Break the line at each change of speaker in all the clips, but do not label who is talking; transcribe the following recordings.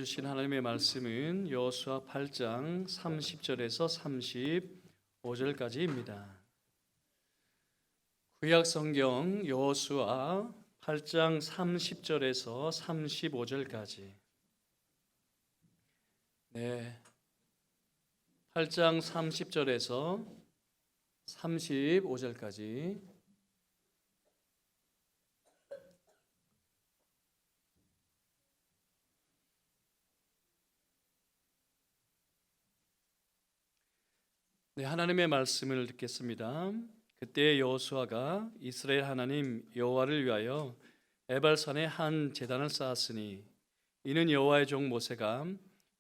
주신 하나님의 말씀은 여호수아 8장 30절에서 35절까지입니다. 구약 성경 여호수아 8장 30절에서 35절까지. 네. 8장 30절에서 35절까지. 네, 하나님의 말씀을 듣겠습니다. 그때 여호수아가 이스라엘 하나님 여호와를 위하여 에발산에 한 제단을 쌓았으니 이는 여호와의 종 모세가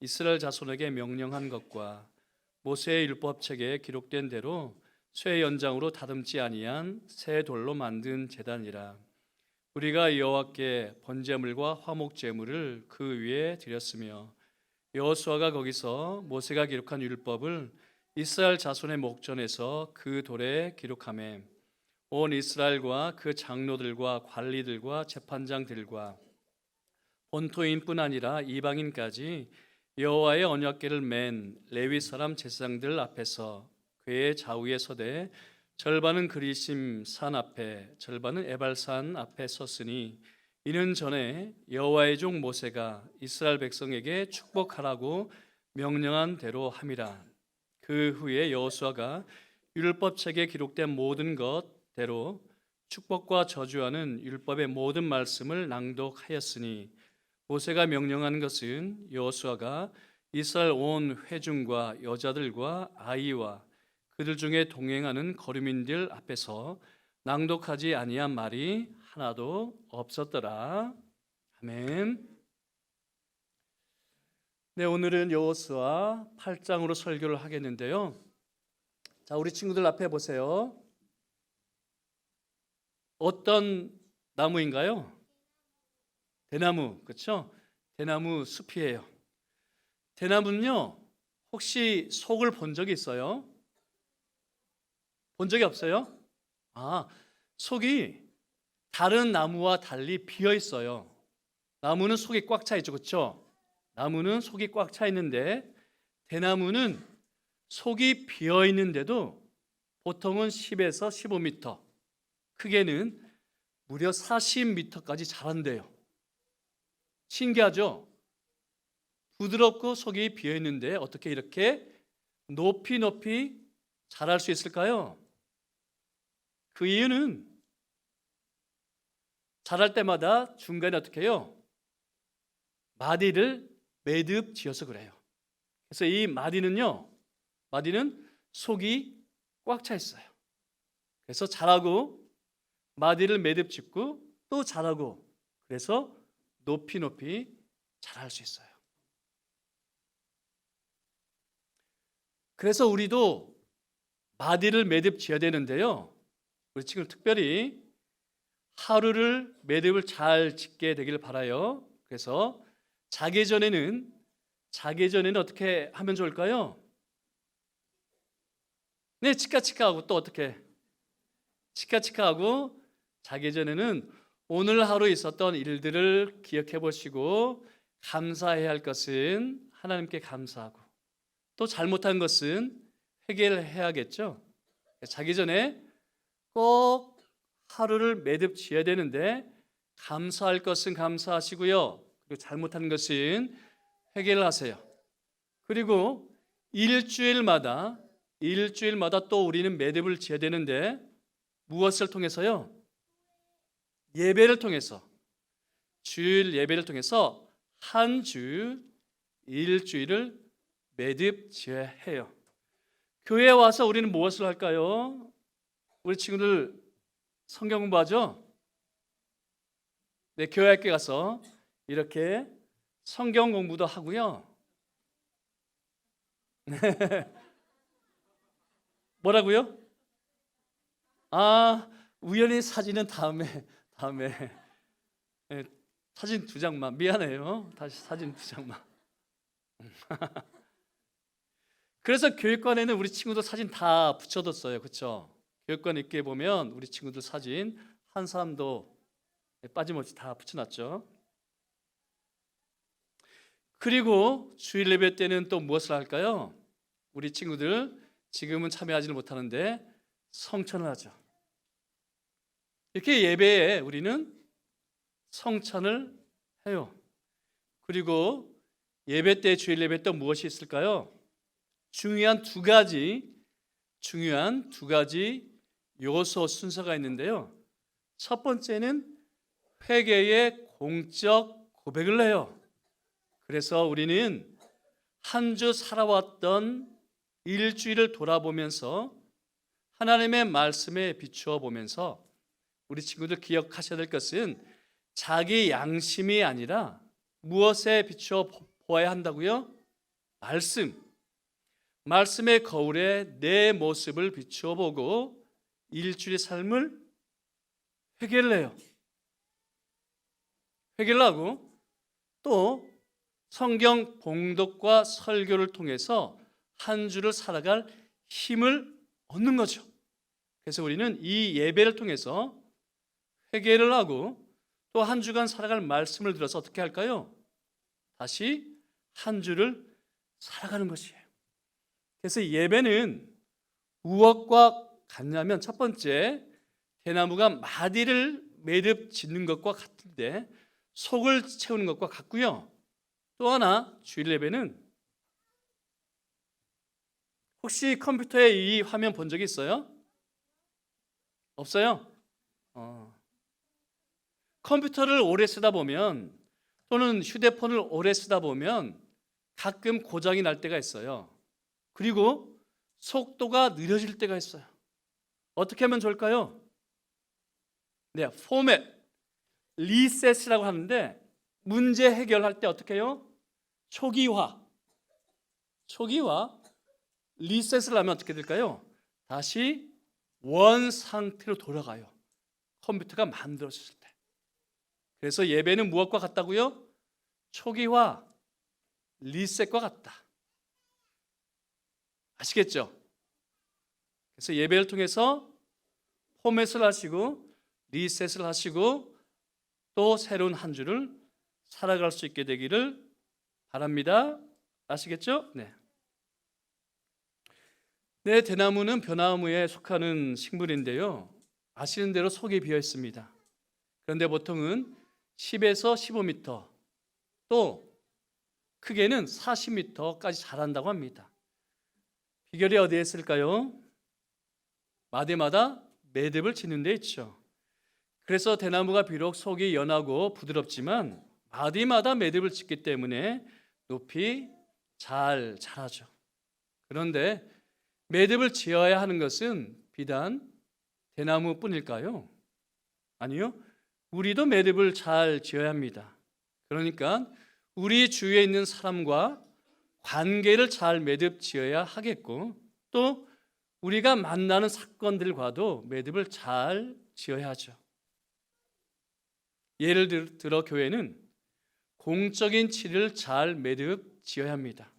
이스라엘 자손에게 명령한 것과 모세의 율법책에 기록된 대로 쇠 연장으로 다듬지 아니한 새 돌로 만든 제단이라. 우리가 여호와께 번제물과 화목제물을 그 위에 드렸으며 여호수아가 거기서 모세가 기록한 율법을 이스라엘 자손의 목전에서 그 돌에 기록하매 온 이스라엘과 그 장로들과 관리들과 재판장들과 본토인뿐 아니라 이방인까지 여호와의 언약궤를 맨 레위 사람 제사장들 앞에서 그의 좌우에 서되 절반은 그리심 산 앞에 절반은 에발산 앞에 섰으니 이는 전에 여호와의 종 모세가 이스라엘 백성에게 축복하라고 명령한 대로 함이라. 그 후에 여호수아가 율법책에 기록된 모든 것대로 축복과 저주하는 율법의 모든 말씀을 낭독하였으니 모세가 명령한 것은 여호수아가 이스라엘 온 회중과 여자들과 아이와 그들 중에 동행하는 거류민들 앞에서 낭독하지 아니한 말이 하나도 없었더라. 아멘. 네, 오늘은 여호수아 8장으로 설교를 하겠는데요. 자, 우리 친구들 앞에 보세요. 어떤 나무인가요? 대나무, 그렇죠? 대나무 숲이에요. 대나무는요, 혹시 속을 본 적이 있어요? 본 적이 없어요? 속이 다른 나무와 달리 비어 있어요. 나무는 속이 꽉 차 있죠, 그렇죠? 나무는 속이 꽉 차 있는데 대나무는 속이 비어 있는데도 보통은 10에서 15m, 크게는 무려 40m까지 자란대요. 신기하죠? 부드럽고 속이 비어 있는데 어떻게 이렇게 높이 자랄 수 있을까요? 그 이유는 자랄 때마다 중간에 어떻게 해요? 마디를 매듭 지어서 그래요. 그래서 이 마디는 속이 꽉 차 있어요. 그래서 자라고 마디를 매듭 짓고 또 자라고, 그래서 높이 자랄 수 있어요. 그래서 우리도 마디를 매듭 지어야 되는데요. 우리 지금 특별히 하루를 매듭을 잘 짓게 되길 바라요. 그래서 자기 전에는 어떻게 하면 좋을까요? 네, 치카치카하고 또 어떻게? 치카치카하고 자기 전에는 오늘 하루 있었던 일들을 기억해 보시고 감사해야 할 것은 하나님께 감사하고 또 잘못한 것은 회개를 해야겠죠. 자기 전에 꼭 하루를 매듭 지어야 되는데 감사할 것은 감사하시고요. 그리고 잘못한 것은 회개를 하세요. 그리고 일주일마다 또 우리는 매듭을 지어야 되는데 무엇을 통해서요? 예배를 통해서, 주일 예배를 통해서 한 주 일주일을 매듭 지어야 해요. 교회에 와서 우리는 무엇을 할까요? 우리 친구들 성경 공부하죠? 네, 교회 학교 가서 이렇게 성경 공부도 하고요. 네. 뭐라고요? 우연히 사진은 다음에 네, 사진 2장만, 미안해요. 다시 사진 2장만. 그래서 교육관에는 우리 친구들 사진 다 붙여뒀어요. 그렇죠? 교육관 있게 보면 우리 친구들 사진 한 사람도 빠짐없이 다 붙여놨죠. 그리고 주일 예배 때는 또 무엇을 할까요? 우리 친구들 지금은 참여하지는 못하는데 성찬을 하죠. 이렇게 예배에 우리는 성찬을 해요. 그리고 예배 때, 주일 예배 때 무엇이 있을까요? 중요한 두 가지 요소 순서가 있는데요. 첫 번째는 회개의 공적 고백을 해요. 그래서 우리는 한 주 살아왔던 일주일을 돌아보면서 하나님의 말씀에 비추어 보면서 우리 친구들 기억하셔야 될 것은 자기 양심이 아니라 무엇에 비추어 보아야 한다고요? 말씀의 거울에 내 모습을 비추어 보고 일주일의 삶을 회개를 해요. 회개를 하고 또 성경 봉독과 설교를 통해서 한 주를 살아갈 힘을 얻는 거죠. 그래서 우리는 이 예배를 통해서 회개를 하고 또 한 주간 살아갈 말씀을 들어서 어떻게 할까요? 다시 한 주를 살아가는 것이에요. 그래서 예배는 무엇과 같냐면 첫 번째, 대나무가 마디를 매듭 짓는 것과 같은데 속을 채우는 것과 같고요. 또 하나, 주일 예배는 혹시 컴퓨터에 이 화면 본 적 있어요? 없어요? 컴퓨터를 오래 쓰다 보면 또는 휴대폰을 오래 쓰다 보면 가끔 고장이 날 때가 있어요. 그리고 속도가 느려질 때가 있어요. 어떻게 하면 좋을까요? 네, 포맷, 리셋이라고 하는데 문제 해결할 때 어떻게 해요? 초기화, 리셋을 하면 어떻게 될까요? 다시 원 상태로 돌아가요. 컴퓨터가 만들어졌을 때. 그래서 예배는 무엇과 같다고요? 초기화, 리셋과 같다. 아시겠죠? 그래서 예배를 통해서 포맷을 하시고 리셋을 하시고 또 새로운 한 주를 살아갈 수 있게 되기를 바랍니다. 아시겠죠? 네. 네, 대나무는 벼나무에 속하는 식물인데요. 아시는 대로 속이 비어 있습니다. 그런데 보통은 10에서 15m, 또 크게는 40m까지 자란다고 합니다. 비결이 어디에 있을까요? 마디마다 매듭을 짓는 데 있죠. 그래서 대나무가 비록 속이 연하고 부드럽지만 마디마다 매듭을 짓기 때문에 높이 잘 자라죠. 그런데 매듭을 지어야 하는 것은 비단 대나무뿐일까요? 아니요. 우리도 매듭을 잘 지어야 합니다. 그러니까 우리 주위에 있는 사람과 관계를 잘 매듭 지어야 하겠고 또 우리가 만나는 사건들과도 매듭을 잘 지어야 하죠. 예를 들어 교회는 공적인 치리를 잘 매듭 지어야 합니다.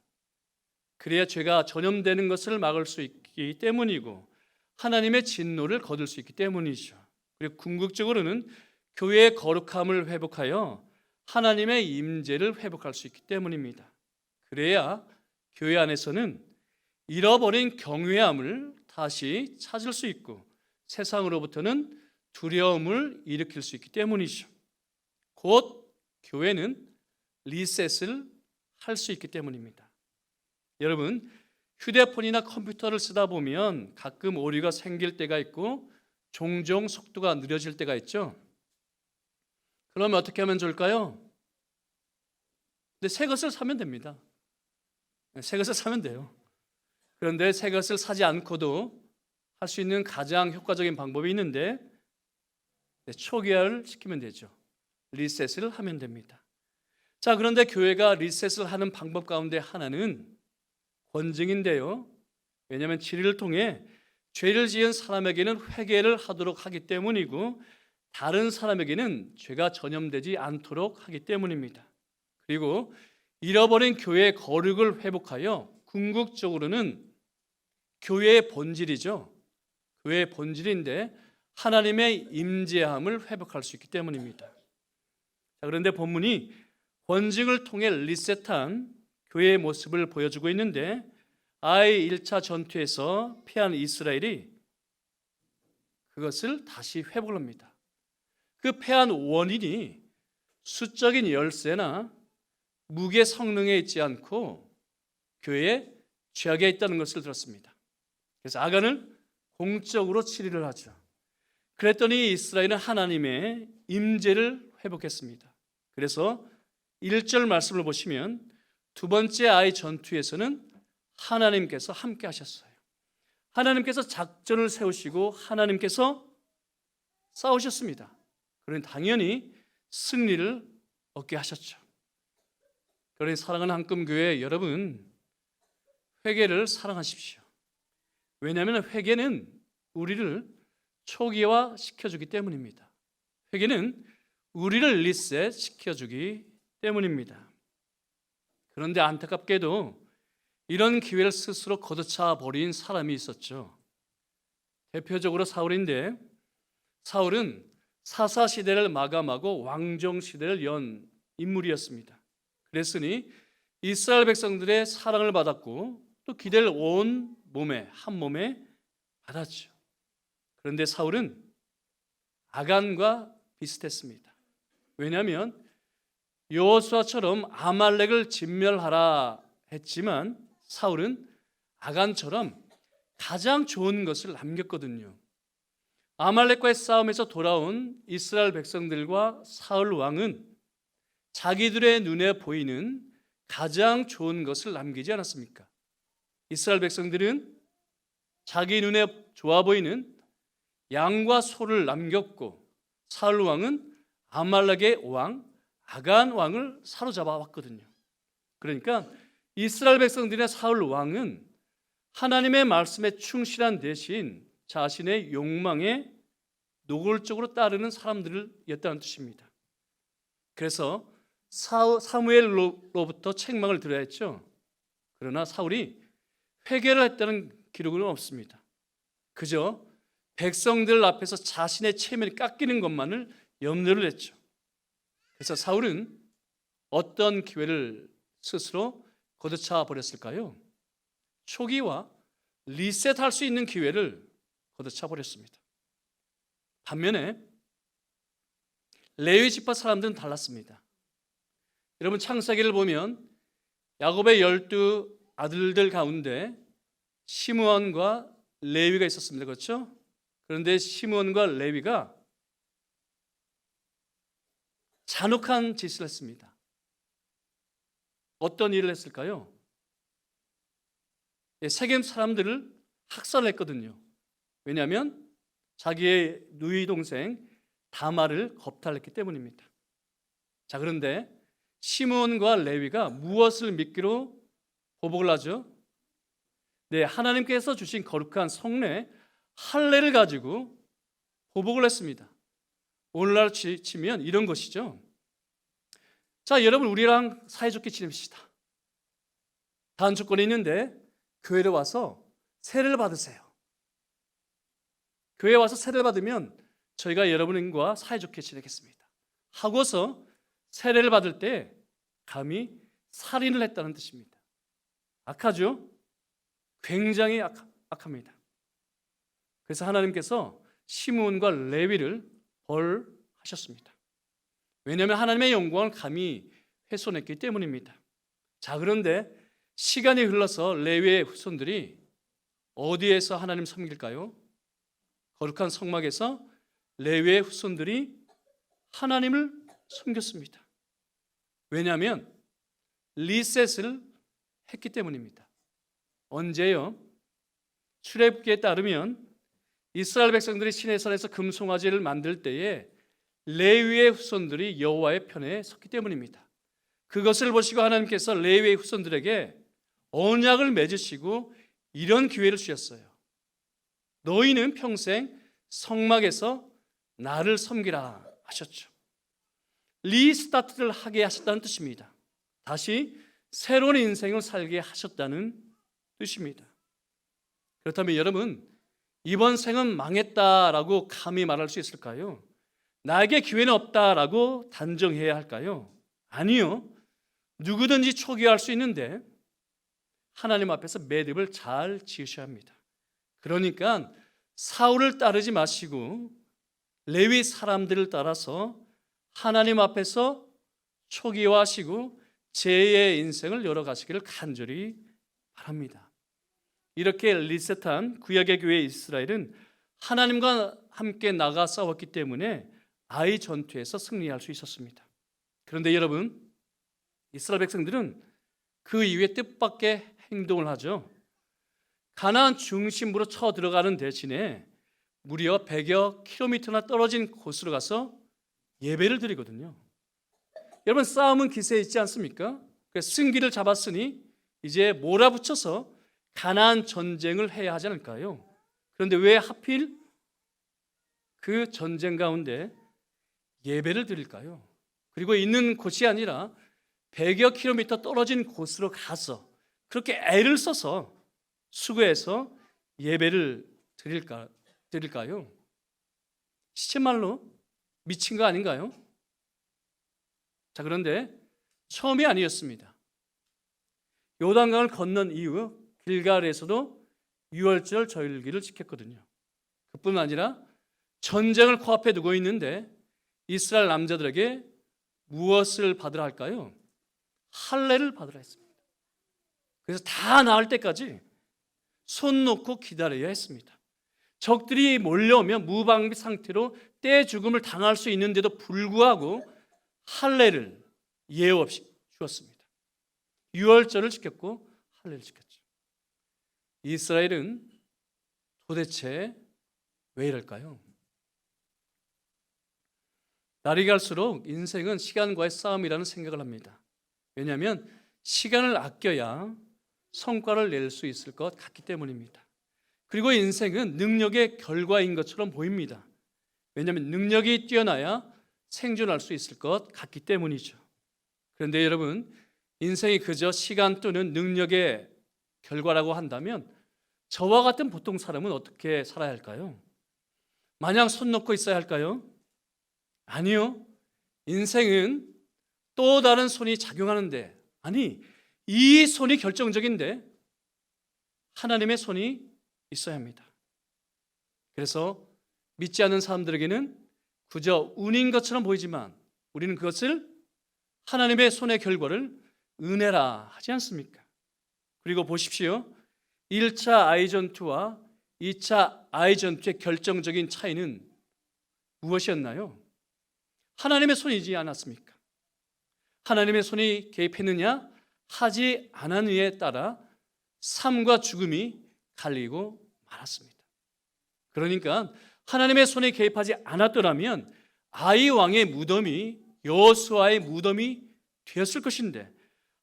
그래야 죄가 전염되는 것을 막을 수 있기 때문이고 하나님의 진노를 거둘 수 있기 때문이죠. 그리고 궁극적으로는 교회의 거룩함을 회복하여 하나님의 임재를 회복할 수 있기 때문입니다. 그래야 교회 안에서는 잃어버린 경외함을 다시 찾을 수 있고 세상으로부터는 두려움을 일으킬 수 있기 때문이죠. 곧 교회는 리셋을 할 수 있기 때문입니다. 여러분, 휴대폰이나 컴퓨터를 쓰다 보면 가끔 오류가 생길 때가 있고 종종 속도가 느려질 때가 있죠. 그러면 어떻게 하면 좋을까요? 근데 새 것을 사면 됩니다. 새 것을 사면 돼요. 그런데 새 것을 사지 않고도 할 수 있는 가장 효과적인 방법이 있는데 초기화를 시키면 되죠. 리셋을 하면 됩니다. 자, 그런데 교회가 리셋을 하는 방법 가운데 하나는 권증인데요. 왜냐하면 진리를 통해 죄를 지은 사람에게는 회개를 하도록 하기 때문이고 다른 사람에게는 죄가 전염되지 않도록 하기 때문입니다. 그리고 잃어버린 교회의 거룩을 회복하여 궁극적으로는 교회의 본질이죠. 교회의 본질인데 하나님의 임재함을 회복할 수 있기 때문입니다. 자, 그런데 본문이 번증을 통해 리셋한 교회의 모습을 보여주고 있는데, 아이 1차 전투에서 패한 이스라엘이 그것을 다시 회복을 합니다. 그 패한 원인이 수적인 열세나 무게 성능에 있지 않고 교회의 죄악에 있다는 것을 들었습니다. 그래서 아간을 공적으로 치리를 하죠. 그랬더니 이스라엘은 하나님의 임재를 회복했습니다. 그래서 1절 말씀을 보시면 두 번째 아이 전투에서는 하나님께서 함께 하셨어요. 하나님께서 작전을 세우시고 하나님께서 싸우셨습니다. 그러니 당연히 승리를 얻게 하셨죠. 그러니 사랑하는 한금교회 여러분, 회개를 사랑하십시오. 왜냐하면 회개는 우리를 초기화 시켜주기 때문입니다. 회개는 우리를 리셋 시켜주기 때문입니다. 그런데 안타깝게도 이런 기회를 스스로 걷어차 버린 사람이 있었죠. 대표적으로 사울인데, 사울은 사사시대를 마감하고 왕정시대를 연 인물이었습니다. 그랬으니 이스라엘 백성들의 사랑을 받았고 또 기대를 온 몸에, 한 몸에 받았죠. 그런데 사울은 아간과 비슷했습니다. 왜냐하면 여호수아처럼 아말렉을 진멸하라 했지만 사울은 아간처럼 가장 좋은 것을 남겼거든요. 아말렉과의 싸움에서 돌아온 이스라엘 백성들과 사울 왕은 자기들의 눈에 보이는 가장 좋은 것을 남기지 않았습니까? 이스라엘 백성들은 자기 눈에 좋아 보이는 양과 소를 남겼고, 사울 왕은 아말렉의 왕 아간 왕을 사로잡아 왔거든요. 그러니까 이스라엘 백성들의 사울 왕은 하나님의 말씀에 충실한 대신 자신의 욕망에 노골적으로 따르는 사람들이었다는 뜻입니다. 그래서 사무엘로부터 책망을 들어야 했죠. 그러나 사울이 회개를 했다는 기록은 없습니다. 그저 백성들 앞에서 자신의 체면이 깎이는 것만을 염려를 했죠. 그래서 사울은 어떤 기회를 스스로 걷어차 버렸을까요? 초기와 리셋할 수 있는 기회를 걷어차 버렸습니다. 반면에 레위 지파 사람들은 달랐습니다. 여러분, 창세기를 보면 야곱의 12 아들들 가운데 시므온과 레위가 있었습니다. 그렇죠? 그런데 시므온과 레위가 잔혹한 짓을 했습니다. 어떤 일을 했을까요? 세겜 사람들을 학살했거든요. 왜냐하면 자기의 누이 동생 다말을 겁탈했기 때문입니다. 자, 그런데 시므온과 레위가 무엇을 미끼로 보복을 하죠? 네, 하나님께서 주신 거룩한 성례 할례를 가지고 보복을 했습니다. 오늘날 치면 이런 것이죠. 자, 여러분, 우리랑 사이좋게 지냅시다. 단 조건이 있는데 교회에 와서 세례를 받으세요. 교회에 와서 세례를 받으면 저희가 여러분과 사이좋게 지내겠습니다 하고서 세례를 받을 때 감히 살인을 했다는 뜻입니다. 악하죠? 굉장히 악합니다. 그래서 하나님께서 시므온과 레위를 벌하셨습니다. 왜냐하면 하나님의 영광을 감히 훼손했기 때문입니다. 자, 그런데 시간이 흘러서 레위의 후손들이 어디에서 하나님 섬길까요? 거룩한 성막에서 레위의 후손들이 하나님을 섬겼습니다. 왜냐하면 리셋을 했기 때문입니다. 언제요? 출애굽기에 따르면 이스라엘 백성들이 시내산에서 금송아지를 만들 때에 레위의 후손들이 여호와의 편에 섰기 때문입니다. 그것을 보시고 하나님께서 레위의 후손들에게 언약을 맺으시고 이런 기회를 주셨어요. 너희는 평생 성막에서 나를 섬기라 하셨죠. 리스타트를 하게 하셨다는 뜻입니다. 다시 새로운 인생을 살게 하셨다는 뜻입니다. 그렇다면 여러분, 이번 생은 망했다라고 감히 말할 수 있을까요? 나에게 기회는 없다라고 단정해야 할까요? 아니요. 누구든지 초기화할 수 있는데 하나님 앞에서 매듭을 잘 지으셔야 합니다. 그러니까 사울을 따르지 마시고 레위 사람들을 따라서 하나님 앞에서 초기화하시고 제2의 인생을 열어가시기를 간절히 바랍니다. 이렇게 리셋한 구약의 교회 이스라엘은 하나님과 함께 나가 싸웠기 때문에 아이 전투에서 승리할 수 있었습니다. 그런데 여러분, 이스라엘 백성들은 그 이후에 뜻밖의 행동을 하죠. 가나안 중심부로 쳐 들어가는 대신에 무려 100여 킬로미터나 떨어진 곳으로 가서 예배를 드리거든요. 여러분, 싸움은 기세에 있지 않습니까? 그래서 승기를 잡았으니 이제 몰아붙여서 가나안 전쟁을 해야 하지 않을까요? 그런데 왜 하필 그 전쟁 가운데 예배를 드릴까요? 그리고 있는 곳이 아니라 100여 킬로미터 떨어진 곳으로 가서 그렇게 애를 써서 수고해서 예배를 드릴까요? 시쳇말로 미친 거 아닌가요? 자, 그런데 처음이 아니었습니다. 요단강을 건넌 이후 길갈에서도 유월절 절기를 지켰거든요. 그뿐 아니라 전쟁을 코앞에 두고 있는데 이스라엘 남자들에게 무엇을 받으라 할까요? 할례를 받으라 했습니다. 그래서 다 나을 때까지 손 놓고 기다려야 했습니다. 적들이 몰려오면 무방비 상태로 떼 죽음을 당할 수 있는데도 불구하고 할례를 예우 없이 주었습니다. 유월절을 지켰고 할례를 지켰죠. 이스라엘은 도대체 왜 이럴까요? 날이 갈수록 인생은 시간과의 싸움이라는 생각을 합니다. 왜냐하면 시간을 아껴야 성과를 낼 수 있을 것 같기 때문입니다. 그리고 인생은 능력의 결과인 것처럼 보입니다. 왜냐하면 능력이 뛰어나야 생존할 수 있을 것 같기 때문이죠. 그런데 여러분, 인생이 그저 시간 또는 능력의 결과라고 한다면 저와 같은 보통 사람은 어떻게 살아야 할까요? 마냥 손 놓고 있어야 할까요? 아니요. 인생은 또 다른 손이 작용하는데, 아니, 이 손이 결정적인데 하나님의 손이 있어야 합니다. 그래서 믿지 않는 사람들에게는 그저 운인 것처럼 보이지만 우리는 그것을 하나님의 손의 결과를 은혜라 하지 않습니까? 그리고 보십시오. 1차 아이전투와 2차 아이전투의 결정적인 차이는 무엇이었나요? 하나님의 손이지 않았습니까? 하나님의 손이 개입했느냐 하지 않았느냐에 따라 삶과 죽음이 갈리고 말았습니다. 그러니까 하나님의 손에 개입하지 않았더라면 아이 왕의 무덤이 여호수아의 무덤이 되었을 것인데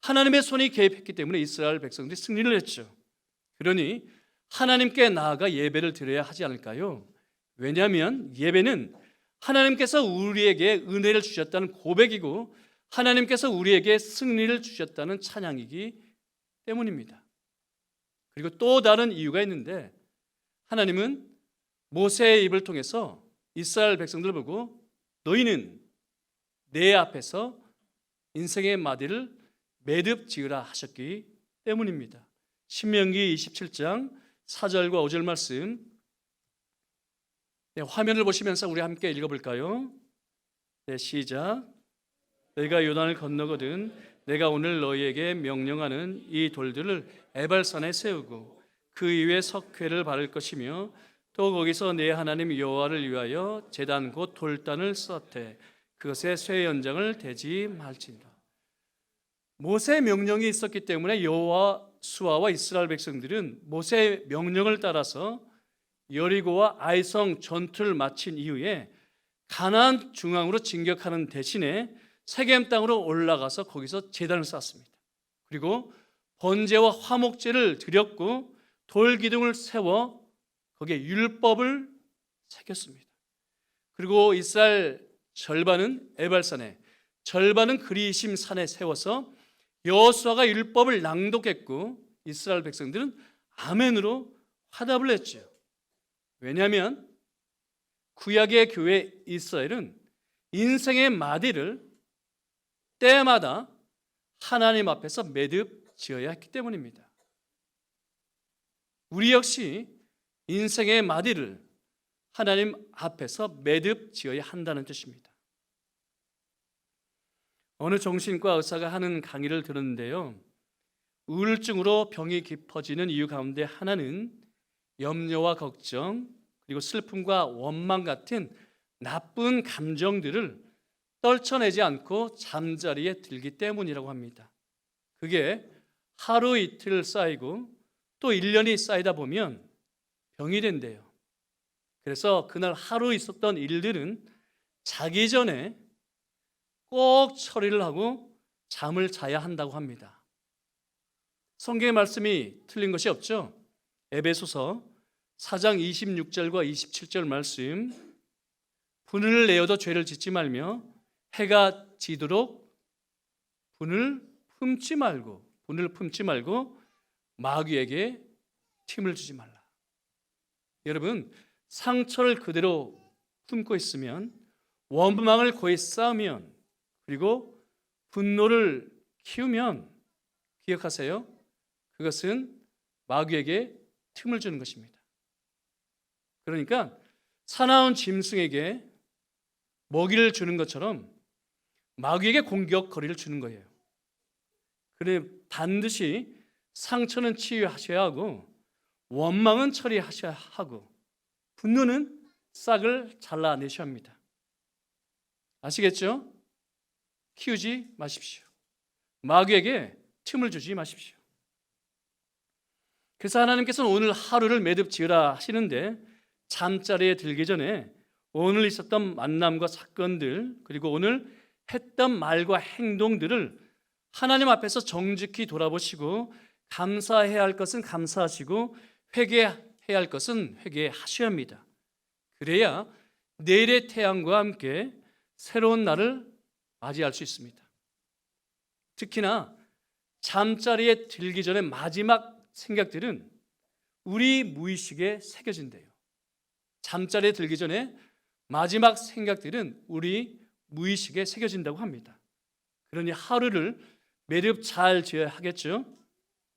하나님의 손이 개입했기 때문에 이스라엘 백성들이 승리를 했죠. 그러니 하나님께 나아가 예배를 드려야 하지 않을까요? 왜냐하면 예배는 하나님께서 우리에게 은혜를 주셨다는 고백이고 하나님께서 우리에게 승리를 주셨다는 찬양이기 때문입니다. 그리고 또 다른 이유가 있는데 하나님은 모세의 입을 통해서 이스라엘 백성들을 보고 너희는 내 앞에서 인생의 마디를 매듭 지으라 하셨기 때문입니다. 신명기 27장 4절과 5절 말씀, 화면을 보시면서 우리 함께 읽어볼까요? 네, 시작. 너희가 요단을 건너거든 내가 오늘 너희에게 명령하는 이 돌들을 에발산에 세우고 그 위에 석회를 바를 것이며 또 거기서 내 하나님 여호와를 위하여 제단 곧 돌단을 쌓되 그것에 쇠 연장을 대지 말지니라. 모세의 명령이 있었기 때문에 여호수아와 이스라엘 백성들은 모세의 명령을 따라서 여리고와 아이성 전투를 마친 이후에 가나안 중앙으로 진격하는 대신에 세겜 땅으로 올라가서 거기서 제단을 쌓았습니다. 그리고 번제와 화목제를 드렸고 돌기둥을 세워 거기에 율법을 새겼습니다. 그리고 이스라엘 절반은 에발산에, 절반은 그리심 산에 세워서 여호수아가 율법을 낭독했고 이스라엘 백성들은 아멘으로 화답을 했죠. 왜냐하면 구약의 교회 이스라엘은 인생의 마디를 때마다 하나님 앞에서 매듭 지어야 했기 때문입니다. 우리 역시 인생의 마디를 하나님 앞에서 매듭 지어야 한다는 뜻입니다. 어느 정신과 의사가 하는 강의를 들었는데요, 우울증으로 병이 깊어지는 이유 가운데 하나는 염려와 걱정, 그리고 슬픔과 원망 같은 나쁜 감정들을 떨쳐내지 않고 잠자리에 들기 때문이라고 합니다. 그게 하루 이틀 쌓이고 또 1년이 쌓이다 보면 병이 된대요. 그래서 그날 하루 있었던 일들은 자기 전에 꼭 처리를 하고 잠을 자야 한다고 합니다. 성경의 말씀이 틀린 것이 없죠. 에베소서 4장 26절과 27절 말씀, 분을 내어도 죄를 짓지 말며 해가 지도록 분을 품지 말고 마귀에게 틈을 주지 말라. 여러분, 상처를 그대로 품고 있으면, 원망을 고이 쌓으면, 그리고 분노를 키우면 기억하세요. 그것은 마귀에게 틈을 주는 것입니다. 그러니까 사나운 짐승에게 먹이를 주는 것처럼 마귀에게 공격 거리를 주는 거예요. 그래 반드시 상처는 치유하셔야 하고, 원망은 처리하셔야 하고, 분노는 싹을 잘라내셔야 합니다. 아시겠죠? 키우지 마십시오. 마귀에게 틈을 주지 마십시오. 그래서 하나님께서는 오늘 하루를 매듭 지으라 하시는데, 잠자리에 들기 전에 오늘 있었던 만남과 사건들, 그리고 오늘 했던 말과 행동들을 하나님 앞에서 정직히 돌아보시고, 감사해야 할 것은 감사하시고, 회개해야 할 것은 회개하셔야 합니다. 그래야 내일의 태양과 함께 새로운 날을 맞이할 수 있습니다. 특히나 잠자리에 들기 전에 마지막 생각들은 우리 무의식에 새겨진대요. 잠자리에 들기 전에 마지막 생각들은 우리 무의식에 새겨진다고 합니다. 그러니 하루를 매듭 잘 지어야 하겠죠.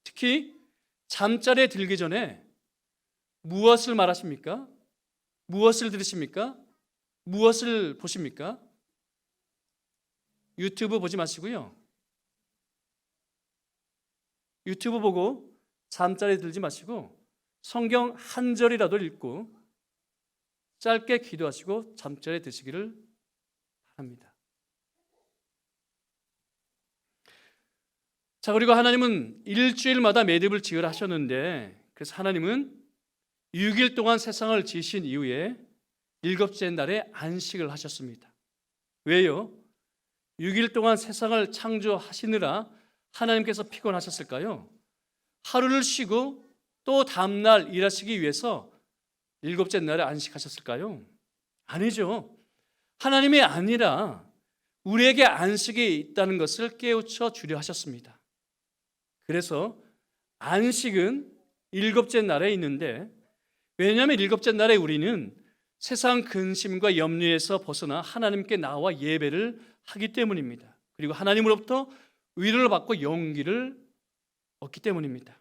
특히 잠자리에 들기 전에 무엇을 말하십니까? 무엇을 들으십니까? 무엇을 보십니까? 유튜브 보지 마시고요, 유튜브 보고 잠자리에 들지 마시고 성경 한 절이라도 읽고 짧게 기도하시고 잠자리에 드시기를 바랍니다. 자, 그리고 하나님은 일주일마다 매듭을 지으라 하셨는데, 그래서 하나님은 6일 동안 세상을 지으신 이후에 일곱째 날에 안식을 하셨습니다. 왜요? 6일 동안 세상을 창조하시느라 하나님께서 피곤하셨을까요? 하루를 쉬고 또 다음날 일하시기 위해서 일곱째 날에 안식하셨을까요? 아니죠. 하나님이 아니라 우리에게 안식이 있다는 것을 깨우쳐 주려 하셨습니다. 그래서 안식은 일곱째 날에 있는데, 왜냐하면 일곱째 날에 우리는 세상 근심과 염려에서 벗어나 하나님께 나와 예배를 하기 때문입니다. 그리고 하나님으로부터 위로를 받고 용기를 얻기 때문입니다.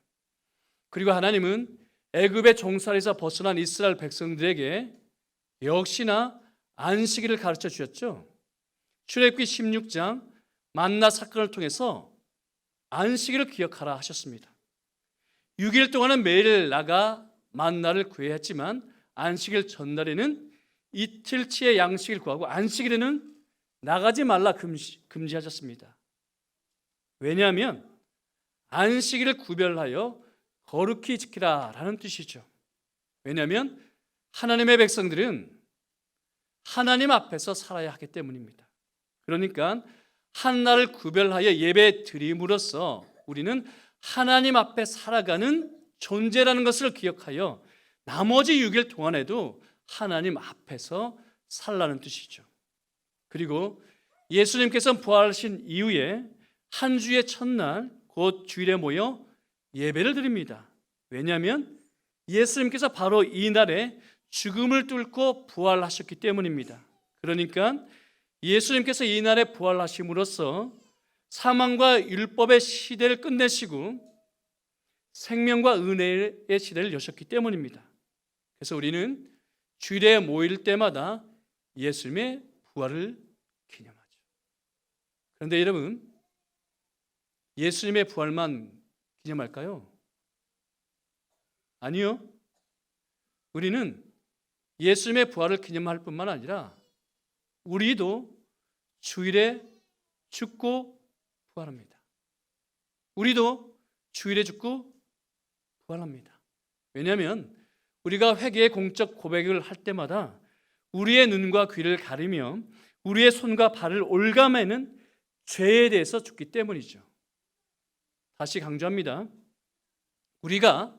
그리고 하나님은 애굽의 종살이에서 벗어난 이스라엘 백성들에게 역시나 안식일을 가르쳐 주셨죠. 출애굽기 16장 만나 사건을 통해서 안식일을 기억하라 하셨습니다. 6일 동안은 매일 나가 만나를 구해야 했지만, 안식일 전날에는 이틀치의 양식을 구하고 안식일에는 나가지 말라 금지하셨습니다. 왜냐하면 안식일을 구별하여 거룩히 지키라 라는 뜻이죠. 왜냐하면 하나님의 백성들은 하나님 앞에서 살아야 하기 때문입니다. 그러니까 한 날을 구별하여 예배 드림으로써 우리는 하나님 앞에 살아가는 존재라는 것을 기억하여 나머지 6일 동안에도 하나님 앞에서 살라는 뜻이죠. 그리고 예수님께서 부활하신 이후에 한 주의 첫날 곧 주일에 모여 예배를 드립니다. 왜냐하면 예수님께서 바로 이 날에 죽음을 뚫고 부활하셨기 때문입니다. 그러니까 예수님께서 이 날에 부활하심으로써 사망과 율법의 시대를 끝내시고 생명과 은혜의 시대를 여셨기 때문입니다. 그래서 우리는 주일에 모일 때마다 예수님의 부활을 기념하죠. 그런데 여러분, 예수님의 부활만 기념할까요? 아니요. 우리는 예수님의 부활을 기념할 뿐만 아니라 우리도 주일에 죽고 부활합니다. 우리도 주일에 죽고 부활합니다. 왜냐하면 우리가 회개의 공적 고백을 할 때마다 우리의 눈과 귀를 가리며 우리의 손과 발을 올가매는 죄에 대해서 죽기 때문이죠. 다시 강조합니다. 우리가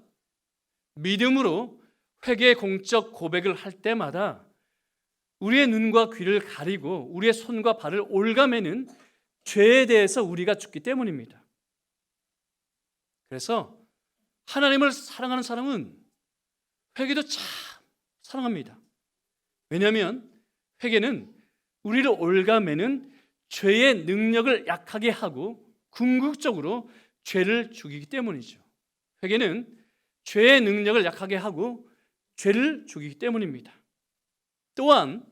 믿음으로 회개의 공적 고백을 할 때마다 우리의 눈과 귀를 가리고 우리의 손과 발을 올가매는 죄에 대해서 우리가 죽기 때문입니다. 그래서 하나님을 사랑하는 사람은 회개도 참 사랑합니다. 왜냐하면 회개는 우리를 올가매는 죄의 능력을 약하게 하고 궁극적으로 죄를 죽이기 때문이죠. 회개는 죄의 능력을 약하게 하고 죄를 죽이기 때문입니다. 또한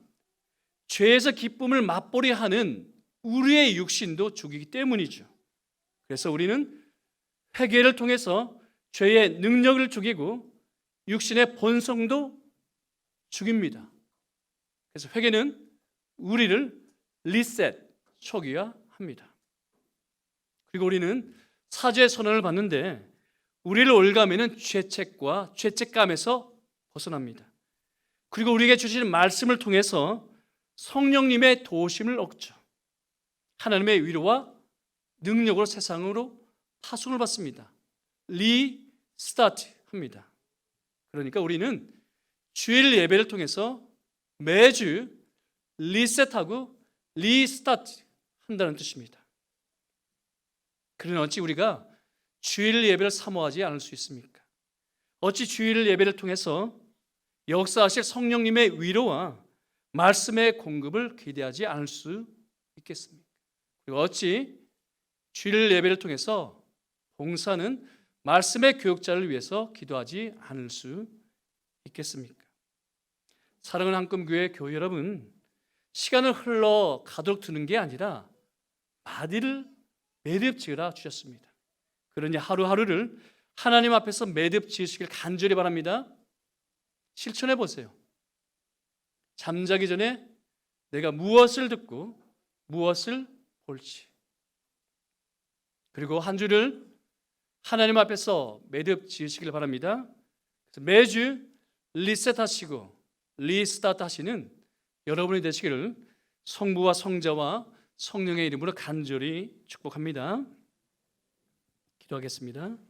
죄에서 기쁨을 맛보게 하는 우리의 육신도 죽이기 때문이죠. 그래서 우리는 회개를 통해서 죄의 능력을 죽이고 육신의 본성도 죽입니다. 그래서 회개는 우리를 리셋, 초기화합니다. 그리고 우리는 사죄의 선언을 받는데 우리를 올가매는 죄책과 죄책감에서 벗어납니다. 그리고 우리에게 주시는 말씀을 통해서 성령님의 도우심을 얻죠. 하나님의 위로와 능력으로 세상으로 파송을 받습니다. 리스타트 합니다. 그러니까 우리는 주일 예배를 통해서 매주 리셋하고 리스타트 한다는 뜻입니다. 그러나 어찌 우리가 주일 예배를 사모하지 않을 수 있습니까? 어찌 주일 예배를 통해서 역사하실 성령님의 위로와 말씀의 공급을 기대하지 않을 수 있겠습니까? 그리고 어찌 주일 예배를 통해서 봉사는 말씀의 교육자를 위해서 기도하지 않을 수 있겠습니까? 사랑하는 한금교회 교회 여러분, 시간을 흘러 가도록 두는 게 아니라 마디를 매듭 지으라 주셨습니다. 그러니 하루하루를 하나님 앞에서 매듭 지으시길 간절히 바랍니다. 실천해 보세요. 잠자기 전에 내가 무엇을 듣고 무엇을 볼지, 그리고 한 주를 하나님 앞에서 매듭 지으시길 바랍니다. 매주 리셋하시고 리스타트 하시는 여러분이 되시기를 성부와 성자와 성령의 이름으로 간절히 축복합니다. 기도하겠습니다.